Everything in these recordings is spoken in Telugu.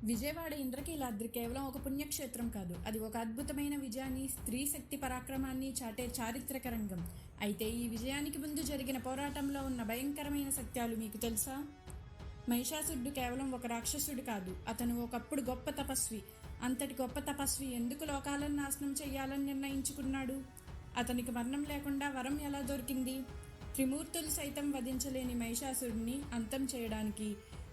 విజయవాడ ఇంద్రకీలాద్రి కేవలం ఒక పుణ్యక్షేత్రం కాదు, అది ఒక అద్భుతమైన విజయాన్ని, స్త్రీ శక్తి పరాక్రమాన్ని చాటే చారిత్రక రంగం. అయితే ఈ విజయానికి ముందు జరిగిన పోరాటంలో ఉన్న భయంకరమైన సత్యాలు మీకు తెలుసా? మహిషాసురుడు కేవలం ఒక రాక్షసుడు కాదు, అతను ఒకప్పుడు గొప్ప తపస్వి. అంతటి గొప్ప తపస్వి ఎందుకు లోకాలను నాశనం చేయాలని నిర్ణయించుకున్నాడు? అతనికి మరణం లేకుండా వరం ఎలా దొరికింది? త్రిమూర్తులు సైతం వధించలేని మహిషాసురుడిని అంతం చేయడానికి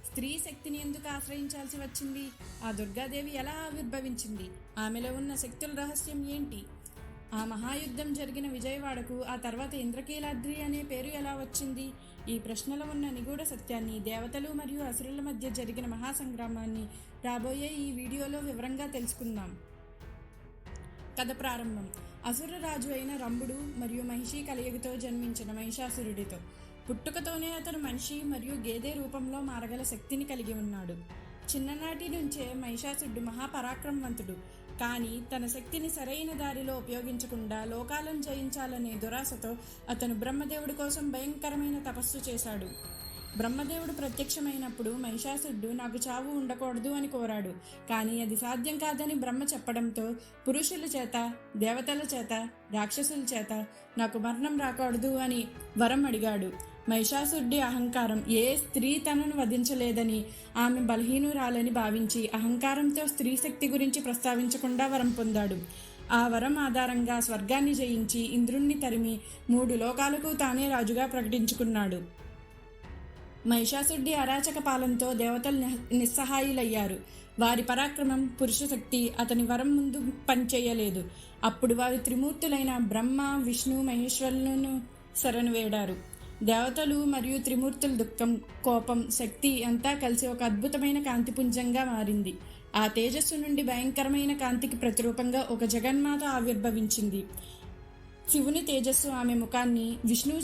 స్త్రీ శక్తిని ఎందుకు ఆశ్రయించాల్సి వచ్చింది? ఆ దుర్గాదేవి ఎలా ఆవిర్భవించింది? ఆమెలో ఉన్న శక్తుల రహస్యం ఏంటి? ఆ మహాయుద్ధం జరిగిన విజయవాడకు ఆ తర్వాత ఇంద్రకీలాద్రి అనే పేరు ఎలా వచ్చింది? ఈ ప్రశ్నలో ఉన్న నిగూఢ సత్యాన్ని, దేవతలు మరియు అసురుల మధ్య జరిగిన మహాసంగ్రామాన్ని రాబోయే ఈ వీడియోలో వివరంగా తెలుసుకుందాం. కథ ప్రారంభం. అసుర రాజు అయిన రంభుడు మరియు మహిషి కలయికతో జన్మించిన మహిషాసురుడితో. పుట్టుకతోనే అతను మనిషి మరియు గేదె రూపంలో మారగల శక్తిని కలిగి ఉన్నాడు. చిన్ననాటి నుంచే మహిషాసురుడు మహాపరాక్రమవంతుడు. కానీ తన శక్తిని సరైన దారిలో ఉపయోగించకుండా లోకాలను జయించాలనే దురాశతో అతను బ్రహ్మదేవుడి కోసం భయంకరమైన తపస్సు చేశాడు. బ్రహ్మదేవుడు ప్రత్యక్షమైనప్పుడు మహిషాసురుడు నాకు చావు ఉండకూడదు అని కోరాడు. కానీ అది సాధ్యం కాదని బ్రహ్మ చెప్పడంతో పురుషుల చేత, దేవతల చేత, రాక్షసుల చేత నాకు మరణం రాకూడదు అని వరం అడిగాడు. మహిషాసురుడి అహంకారం ఏ స్త్రీ తనను వధించలేదని, ఆమె బలహీనురాలని భావించి అహంకారంతో స్త్రీ శక్తి గురించి ప్రస్తావించకుండా వరం పొందాడు. ఆ వరం ఆధారంగా స్వర్గాన్ని జయించి ఇంద్రుణ్ణి తరిమి 3 లోకాలకు తానే రాజుగా ప్రకటించుకున్నాడు. మహిషాసురుడి అరాచక పాలనతో దేవతలు నిస్సహాయులయ్యారు. వారి పరాక్రమం, పురుష శక్తి అతని వరం ముందు పనిచేయలేదు. అప్పుడు వారు త్రిమూర్తులైన బ్రహ్మ, విష్ణు, మహేశ్వరులను శరణు వేడారు. దేవతలు మరియు త్రిమూర్తుల దుఃఖం, కోపం, శక్తి అంతా కలిసి ఒక అద్భుతమైన కాంతిపుంజంగా మారింది. ఆ తేజస్సు నుండి భయంకరమైన కాంతికి ప్రతిరూపంగా ఒక జగన్మాత ఆవిర్భవించింది. శివుని తేజస్సు ఆమె ముఖాన్ని, విష్ణు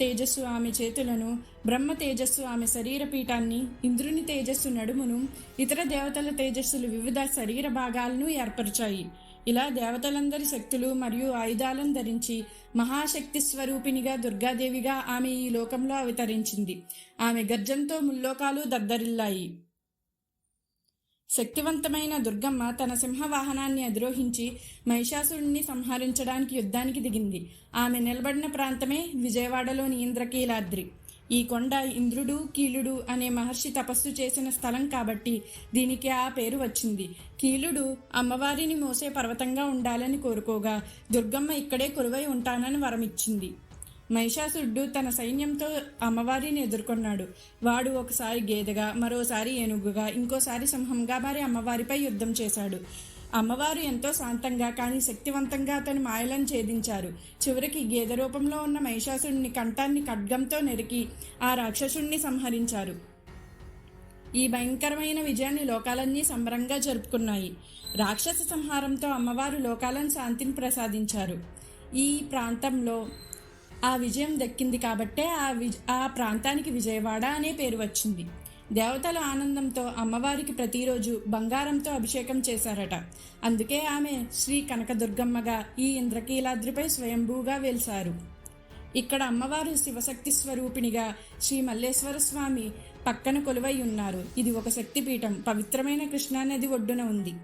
తేజస్సు ఆమె చేతులను, బ్రహ్మ తేజస్సు ఆమె శరీర పీఠాన్ని, ఇంద్రుని తేజస్సు నడుమును, ఇతర దేవతల తేజస్సులు వివిధ శరీర భాగాలను ఏర్పరిచాయి. ఇలా దేవతలందరి శక్తులు మరియు ఆయుధాలను ధరించి మహాశక్తి స్వరూపిణిగా దుర్గాదేవిగా ఆమె ఈ లోకంలో అవతరించింది. ఆమె గర్జంతో ముల్లోకాలు దద్దరిల్లాయి. శక్తివంతమైన దుర్గమ్మ తన సింహవాహనాన్ని అధిరోహించి మహిషాసురుడిని సంహరించడానికి యుద్ధానికి దిగింది. ఆమె నిలబడిన ప్రాంతమే విజయవాడలోని ఇంద్రకీలాద్రి. ఈ కొండ ఇంద్రుడు, కీలుడు అనే మహర్షి తపస్సు చేసిన స్థలం కాబట్టి దీనికి ఆ పేరు వచ్చింది. కీలుడు అమ్మవారిని మోసే పర్వతంగా ఉండాలని కోరుకోగా దుర్గమ్మ ఇక్కడే కొలువై ఉంటానని వరమిచ్చింది. మహిషాసురుడు తన సైన్యంతో అమ్మవారిని ఎదుర్కొన్నాడు. వాడు ఒకసారి గేదెగా, మరోసారి ఏనుగుగా, ఇంకోసారి సింహంగా మారి అమ్మవారిపై యుద్ధం చేశాడు. అమ్మవారు ఎంతో శాంతంగా కానీ శక్తివంతంగా అతని మాయలను ఛేదించారు. చివరికి గేదె రూపంలో ఉన్న మహిషాసురుడిని కంఠాన్ని ఖడ్గంతో నరికి ఆ రాక్షసుడిని సంహరించారు. ఈ భయంకరమైన విజయాన్ని లోకాలన్నీ సంబరంగా జరుపుకున్నాయి. రాక్షస సంహారంతో అమ్మవారు లోకాలను శాంతిని ప్రసాదించారు. ఈ ప్రాంతంలో ఆ విజయం దక్కింది కాబట్టే ఆ ప్రాంతానికి విజయవాడ అనే పేరు వచ్చింది. దేవతల ఆనందంతో అమ్మవారికి ప్రతిరోజు బంగారంతో అభిషేకం చేశారట. అందుకే ఆమె శ్రీ కనకదుర్గమ్మగా ఈ ఇంద్రకీలాద్రిపై స్వయంభూగా వెలిశారు. ఇక్కడ అమ్మవారు శివశక్తి స్వరూపిణిగా శ్రీ మల్లేశ్వర స్వామి పక్కన కొలువై ఉన్నారు. ఇది ఒక శక్తిపీఠం, పవిత్రమైన కృష్ణానది ఒడ్డున ఉంది.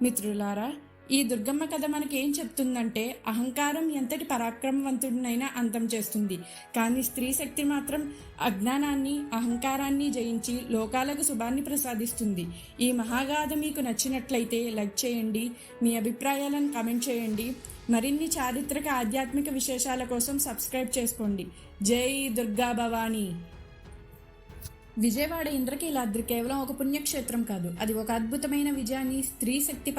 మిత్రులారా, ఈ దుర్గమ్మ కథ మనకేం చెప్తుందంటే అహంకారం ఎంతటి పరాక్రమవంతుడినైనా అంతం చేస్తుంది. కానీ స్త్రీ శక్తి మాత్రం అజ్ఞానాన్ని, అహంకారాన్ని జయించి లోకాలకు శుభాన్ని ప్రసాదిస్తుంది. ఈ మహాగాథ మీకు నచ్చినట్లయితే లైక్ చేయండి, మీ అభిప్రాయాలను కామెంట్ చేయండి. మరిన్ని చారిత్రక ఆధ్యాత్మిక విశేషాల కోసం సబ్స్క్రైబ్ చేసుకోండి. జై దుర్గా భవానీ. విజయవాడ ఇంద్రకీలాద్రి కేవలం ఒక పుణ్యక్షేత్రం కాదు, అది ఒక అద్భుతమైన విజయాన్ని, స్త్రీ శక్తి